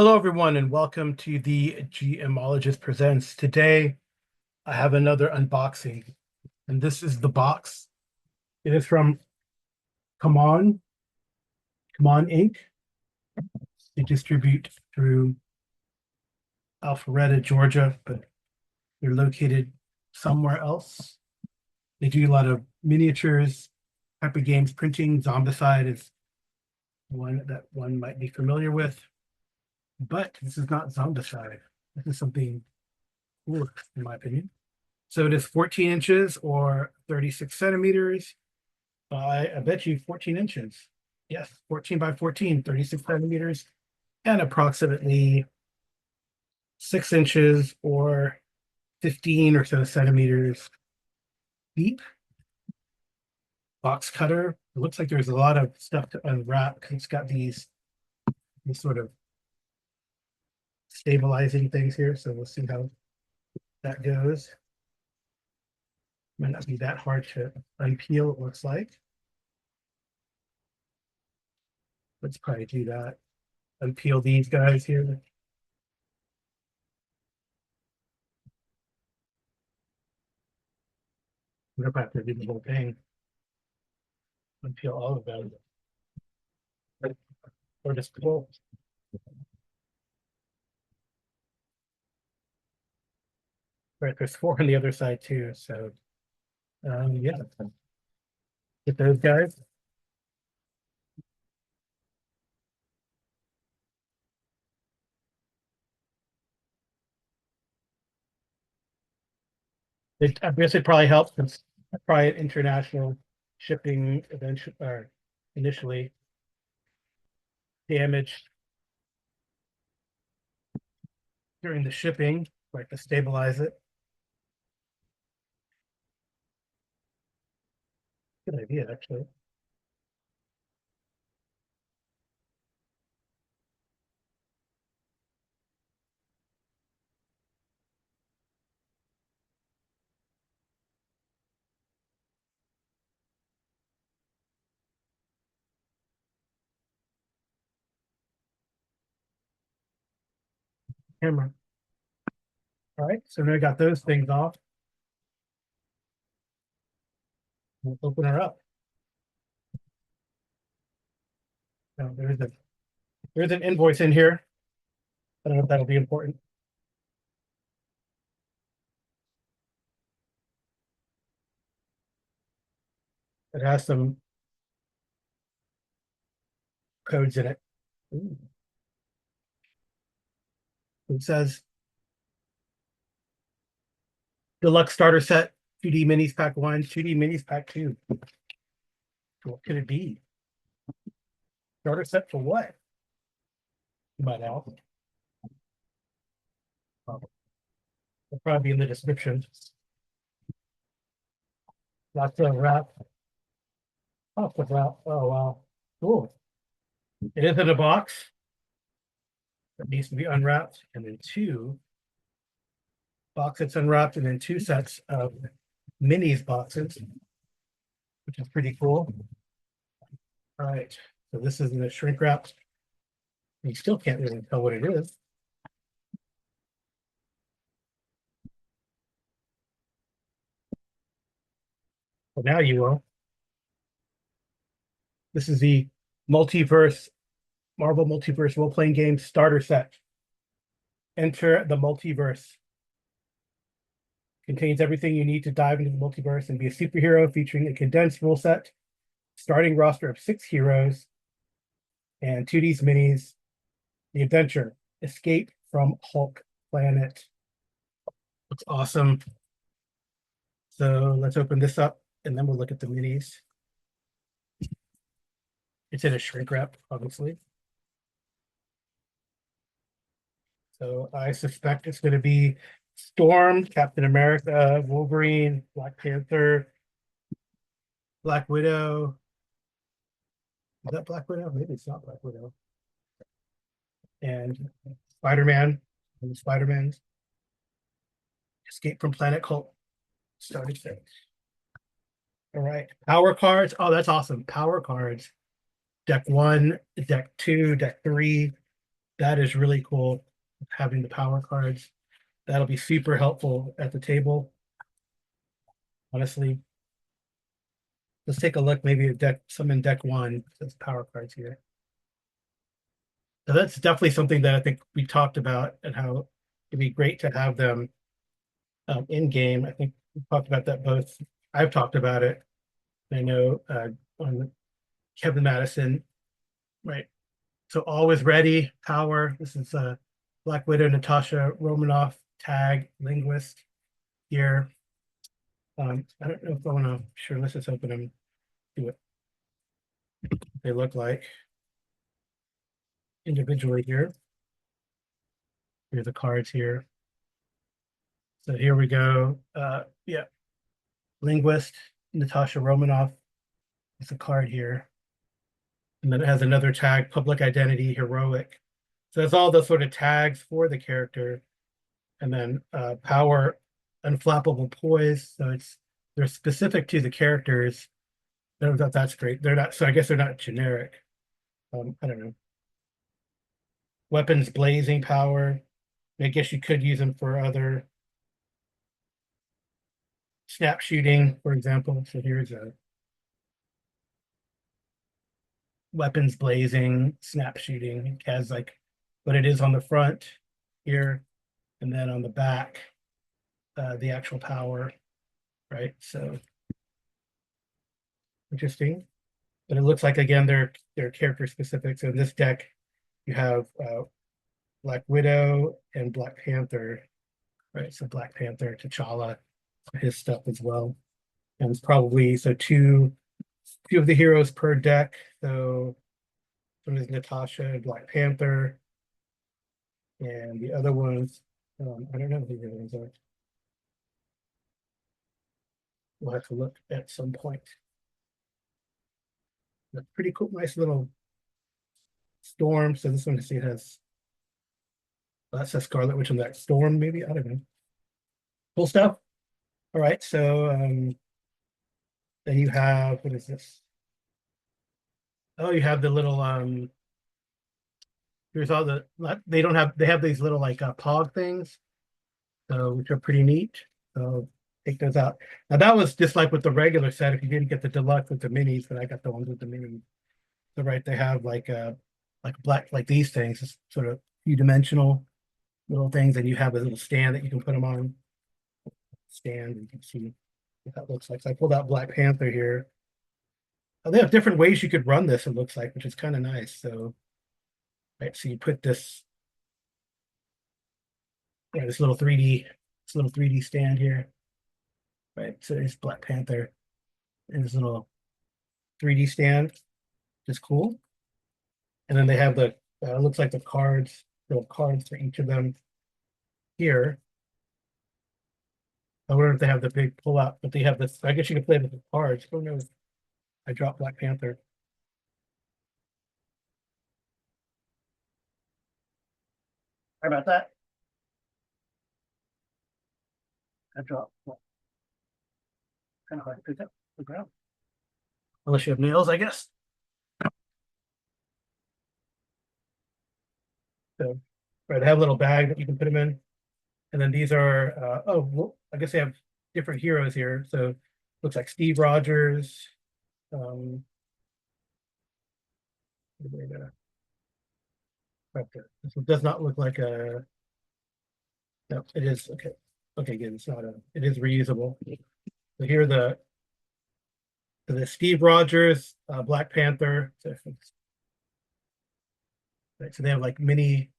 Hello, everyone, and welcome to the GMologist Presents. Today, I have another unboxing, and this is the box. It is from Come On, Come On Inc. They distribute through Alpharetta, Georgia, but they're located somewhere else. They do a lot of miniatures, type of games, printing. Zombicide is one that one might be familiar with, but this is not Zombicide. This is something cool, in my opinion. So it is 14 inches or 36 centimeters by, I bet you, 14 inches. Yes, 14 by 14, 36 centimeters, and approximately 6 inches or 15 or so centimeters deep. Box cutter. It looks like there's a lot of stuff to unwrap. It's got these sort of stabilizing things here. So we'll see how that goes. Might not be that hard to unpeel, it looks like. Let's probably do that. Unpeel these guys here. What if I have to do the whole thing? Unpeel all of them. Or just pull. Right, there's four on the other side too. So yeah. Get those guys. I guess it probably helps since probably international shipping eventually or initially damaged during the shipping, like to stabilize it. Good idea, actually. Camera. All right, so now I got those things off. We'll open her up. Now, there's an invoice in here. I don't know if that'll be important. It has some codes in it. Ooh. It says deluxe starter set, 2D minis pack one, 2D minis pack two. What could it be? Starter set for what? You might ask. It'll probably be in the description. Lots of wrap. Lots of wrap. Oh wow. Cool. It is in a box. It needs to be unwrapped, and then two box that's unwrapped, and then two sets of minis boxes, which is pretty cool. All right. So this is in the shrink wrap. You still can't really tell what it is. But now you will. This is the Multiverse, Marvel Multiverse role-playing game starter set. Enter the Multiverse. Contains everything you need to dive into the multiverse and be a superhero, featuring a condensed rule set, starting roster of 6 heroes, and 2D's minis. The adventure, Escape from Hulk Planet. Looks awesome. So let's open this up and then we'll look at the minis. It's in a shrink wrap, obviously. So I suspect it's going to be Storm, Captain America, Wolverine, Black Panther, Black Widow. Is that Black Widow? Maybe it's not Black Widow. And Spider-Man and the Spider-Man's Escape from Planet Hulk started things. All right. Power cards. Oh, that's awesome. Power cards. Deck one, deck two, deck three. That is really cool, having the power cards. That'll be super helpful at the table, honestly. Let's take a look, maybe at deck, some in deck one, says power cards here. So that's definitely something that I think we talked about and how it'd be great to have them in game. I think we talked about that both. I've talked about it. I know on Kevin Madison, right? So always ready, power. This is Black Widow, Natasha Romanoff, tag, linguist here. I don't know if I want to, sure, let's just open them, see what they look like individually here. Here's the cards here. So here we go. Yeah, linguist, Natasha Romanoff. It's a card here. And then it has another tag, public identity, heroic. So that's all the sort of tags for the character. And then power, unflappable poise. So they're specific to the characters. That's great. They're not, so I guess they're not generic. I don't know. Weapons, blazing power. I guess you could use them for other snap shooting, for example. So here's a weapons blazing, snap shooting. It has like what it is on the front here, and then on the back, the actual power, right? So interesting. But it looks like again they're character specific. So in this deck, you have Black Widow and Black Panther, right? So Black Panther, T'Challa, his stuff as well. And it's probably so two of the heroes per deck. So one is Natasha and Black Panther, and the other ones, I don't know who the other ones are. We'll have to look at some point. That's pretty cool, nice little storm. So this one, see, it has, well, that says Scarlet Witch on that storm, maybe. I don't know. Cool stuff. All right, so then you have, what is this? Oh, you have the little here's all the, they don't have, they have these little like pog things, so which are pretty neat. So take those out. Now that was just like with the regular set. If you didn't get the deluxe with the minis, but I got the ones with the minis. So right, they have like black, like these things, it's sort of few dimensional little things, and you have a little stand that you can put them on. Stand, and you can see what that looks like. So I pulled out Black Panther here. They have different ways you could run this, it looks like, which is kind of nice. So, right, so you put this, yeah, this little 3D stand here, right? So it's Black Panther and this little 3D stand, which is cool. And then they have the looks like the cards, little cards for each of them here. I wonder if they have the big pull out, but they have this. I guess you can play with the cards. Oh no, I dropped Black Panther. How about that? I dropped. Well, kind of hard to pick up the ground. Unless you have nails, I guess. So, right, I have a little bag that you can put them in. And then these are, oh, well, I guess they have different heroes here. So looks like Steve Rogers. Um, this one does not look like a, no, it is, okay. Okay, good, it's not a, it is reusable. So here are the Steve Rogers, Black Panther. So, right, so they have like mini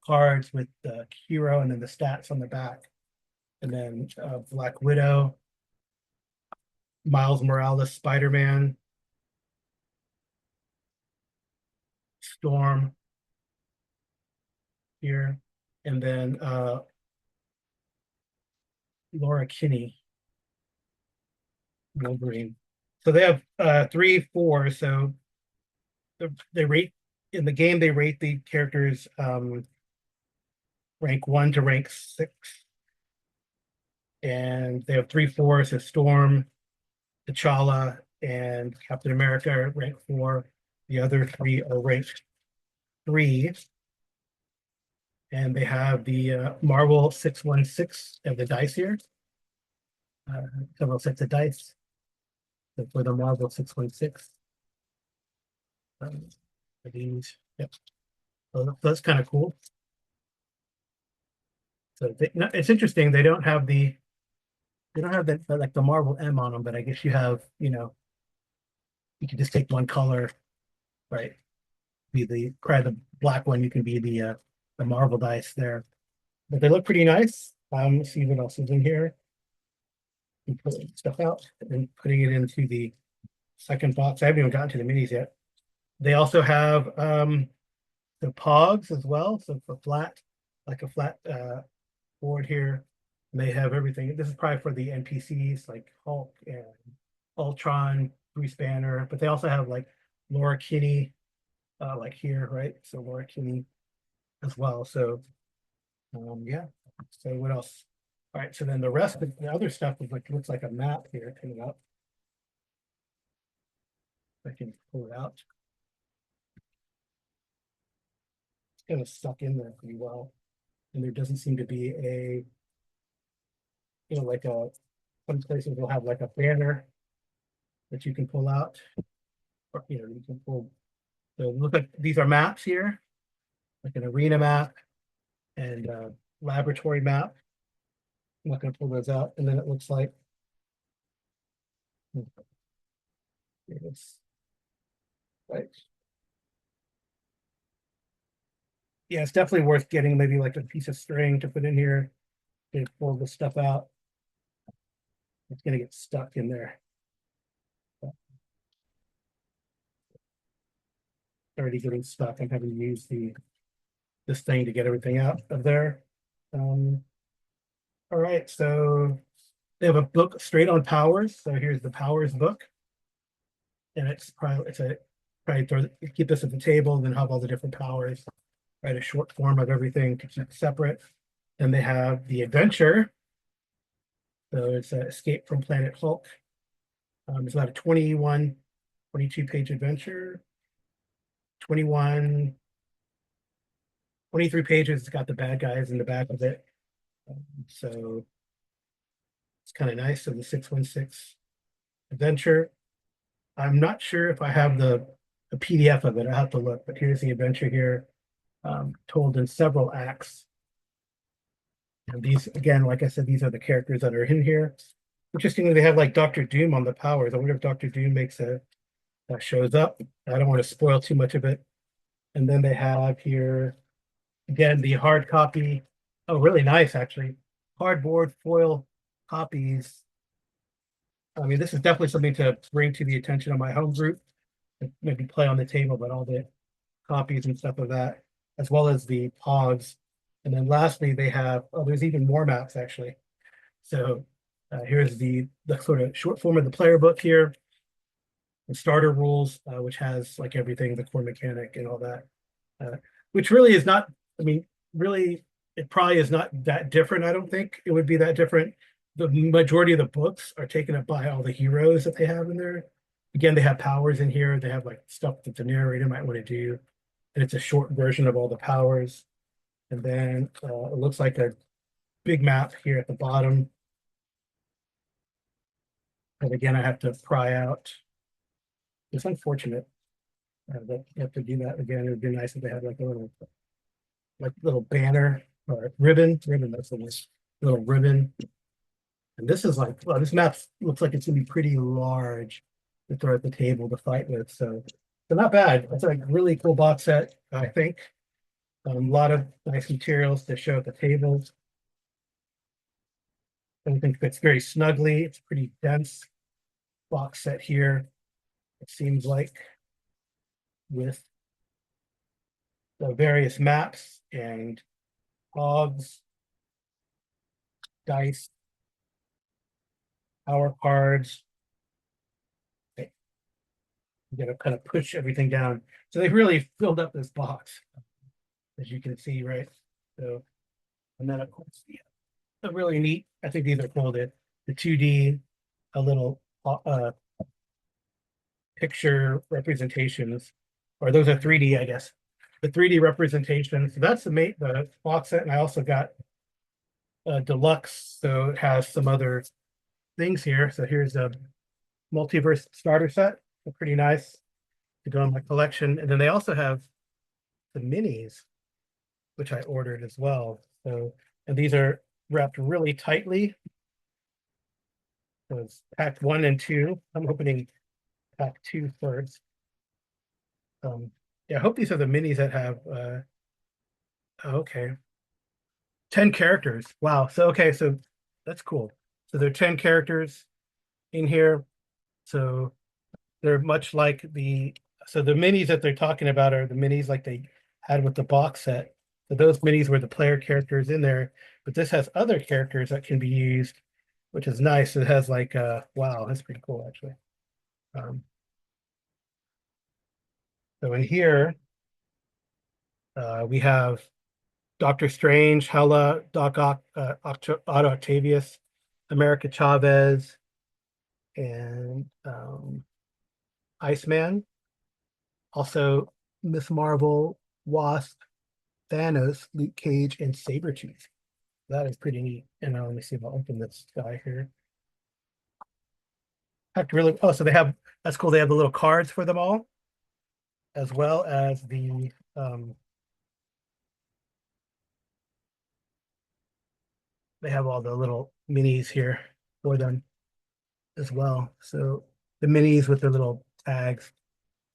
cards with the hero and then the stats on the back. And then Black Widow, Miles Morales, Spider-Man, Storm here, and then Laura Kinney, Wolverine. So they have 3, 4. So they rate in the game. They rate the characters rank 1 to rank 6, and they have 3, 4. So Storm, T'Challa, and Captain America are rank 4. The other 3 are ranked 3. And they have the Marvel 616 of the dice here. Several sets of dice. So for the Marvel 616. These, yep. So that's kind of cool. So it's interesting. They don't have that like the Marvel M on them, but I guess you have, you can just take one color, right? Be the probably the black one. You can be the Marvel dice there, but they look pretty nice. Let's see what else is in here. And pulling stuff out and putting it into the second box. I haven't even gotten to the minis yet. They also have the pogs as well. So for flat, like a flat board here, they have everything. This is probably for the NPCs like Hulk and Ultron, Bruce Banner, but they also have like Laura Kinney, like here, right? So Laura Kinney as well. So yeah. So what else? All right, so then the rest of the other stuff is like looks like a map here coming up. I can pull it out. It's kind of stuck in there pretty well. And there doesn't seem to be a, like some places will have like a banner that you can pull out. Or, you can pull. So look like these are maps here, like an arena map and a laboratory map. I'm not going to pull those out. And then it looks like, here it is. Right. Yeah, it's definitely worth getting maybe like a piece of string to put in here to pull the stuff out. It's going to get stuck in there. Already getting stuck. I'm having to use this thing to get everything out of there. All right, so they have a book straight on powers. So here's the powers book, and it's probably keep this at the table, and then have all the different powers. Write a short form of everything to keep separate. Then they have the adventure. So it's an Escape from Planet Hulk. It's about a 22 page adventure. 21, 23 pages. It's got the bad guys in the back of it. So it's kind of nice. So the 616 adventure. I'm not sure if I have the PDF of it. I have to look, but here's the adventure here, told in several acts. And these, again, like I said, these are the characters that are in here. Interestingly, they have like Doctor Doom on the powers. I wonder if Doctor Doom shows up. I don't want to spoil too much of it. And then they have here, again, the hard copy. Oh, really nice, actually. Cardboard foil copies. I mean, this is definitely something to bring to the attention of my home group. Maybe play on the table, but all the copies and stuff of that, as well as the pods. And then lastly, they have, there's even more maps actually. So here's the sort of short form of the player book here, the starter rules, which has like everything, the core mechanic and all that, which really is not, I mean, really, it probably is not that different. I don't think it would be that different. The majority of the books are taken up by all the heroes that they have in there. Again, they have powers in here. They have like stuff that the narrator might want to do. And it's a short version of all the powers. And then it looks like a big map here at the bottom. And again, I have to pry out. It's unfortunate that you have to do that again. It would be nice if they had like a little banner or ribbon. That's the word. Little ribbon. And this is like, well, this map looks like it's gonna be pretty large to throw at the table to fight with. So not bad. It's a really cool box set, I think. A lot of nice materials to show at the tables. Everything fits very snugly. It's a pretty dense box set here. It seems like, with the various maps and hogs, dice, power cards. Okay. You gotta kind of push everything down. So they've really filled up this box, as you can see, right? So, and then of course, the really neat, I think these are called the 2D, a little picture representations, or those are 3D, I guess. the 3D representation. So that's the box set, and I also got a deluxe, so it has some other things here. So here's a multiverse starter set, so pretty nice to go in my collection. And then they also have the minis, which I ordered as well. So, and these are wrapped really tightly. So it's pack 1 and 2. I'm opening pack 2 first. Yeah, I hope these are the minis that have oh, okay. 10 characters. Wow. So okay, so that's cool. So there are 10 characters in here. So they're much like so the minis that they're talking about are the minis like they had with the box set. So those minis were the player characters in there, but this has other characters that can be used, which is nice. It has like wow, that's pretty cool actually. Um, so in here we have Doctor Strange, Hela, Otto Octavius, America Chavez, and Iceman. Also, Miss Marvel, Wasp, Thanos, Luke Cage, and Sabretooth. That is pretty neat. And let me see if I'll open this guy here. Have to really, oh, so that's cool. They have the little cards for them all, as well as they have all the little minis here for them as well. So the minis with their little tags.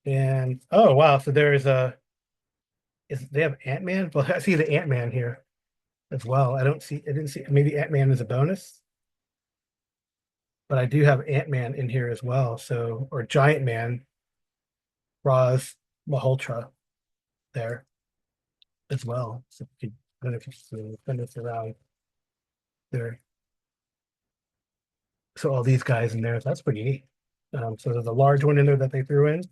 And oh wow, so there is they have Ant-Man? Well, I see the Ant-Man here as well. I didn't see, maybe Ant-Man is a bonus, but I do have Ant-Man in here as well. So, or Giant Man, Roz Malhotra there as well. So you could, I don't know if you can spin this around there. So all these guys in there, that's pretty neat. So there's a large one in there that they threw in,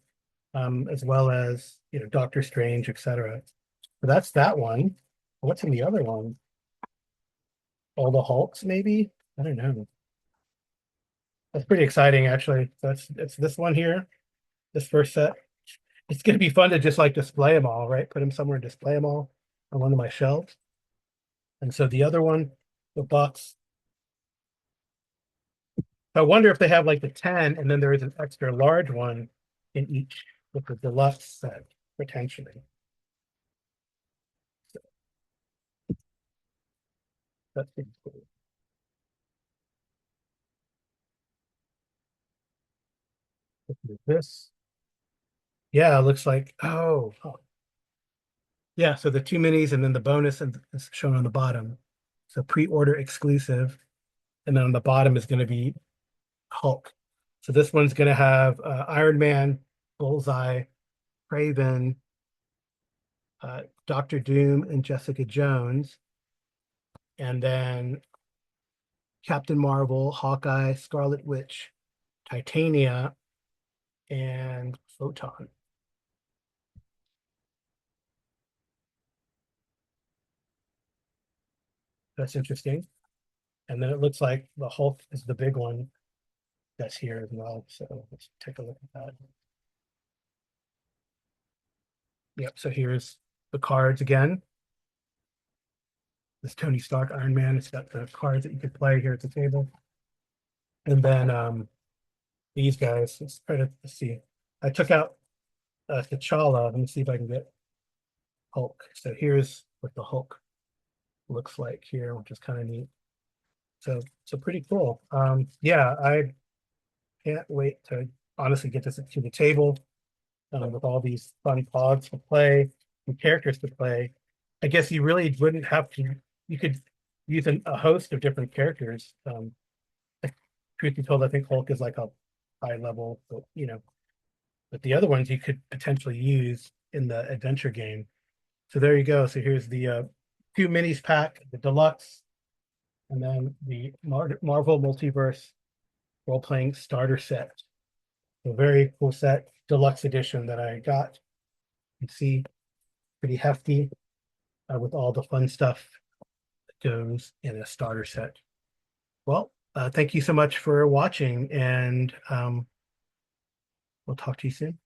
as well as, Doctor Strange, etc. So that's that one. What's in the other one? All the Hulks, maybe? I don't know. That's pretty exciting, actually. So it's this one here, this first set. It's gonna be fun to just like display them all, right? Put them somewhere and display them all on one of my shelves. And so the other one, the box. I wonder if they have like the 10 and then there is an extra large one in each with the deluxe set, potentially. So that's pretty cool. This, yeah, it looks like, oh, yeah. So the 2 minis and then the bonus and is shown on the bottom. So pre-order exclusive. And then on the bottom is going to be Hulk. So this one's going to have Iron Man, Bullseye, Craven, Doctor Doom, and Jessica Jones. And then Captain Marvel, Hawkeye, Scarlet Witch, Titania, and Photon. That's interesting. And then it looks like the Hulk is the big one that's here as well. So let's take a look at that. Yep. So here's the cards again. This Tony Stark Iron Man. It's got the cards that you could play here at the table. And then these guys, let's see. I took out T'Challa. Let me see if I can get Hulk. So here's what the Hulk looks like here, which is kind of neat. So pretty cool. Yeah, I can't wait to honestly get this to the table with all these fun pods to play and characters to play. I guess you really wouldn't have to. You could use a host of different characters. Truth be told, I think Hulk is like a high level, but the other ones you could potentially use in the adventure game. So there you go. So here's the 2 minis pack, the deluxe, and then the Marvel Multiverse role-playing starter set. So very cool set, deluxe edition that I got. You can see pretty hefty with all the fun stuff that goes in a starter set. Well, thank you so much for watching, and we'll talk to you soon.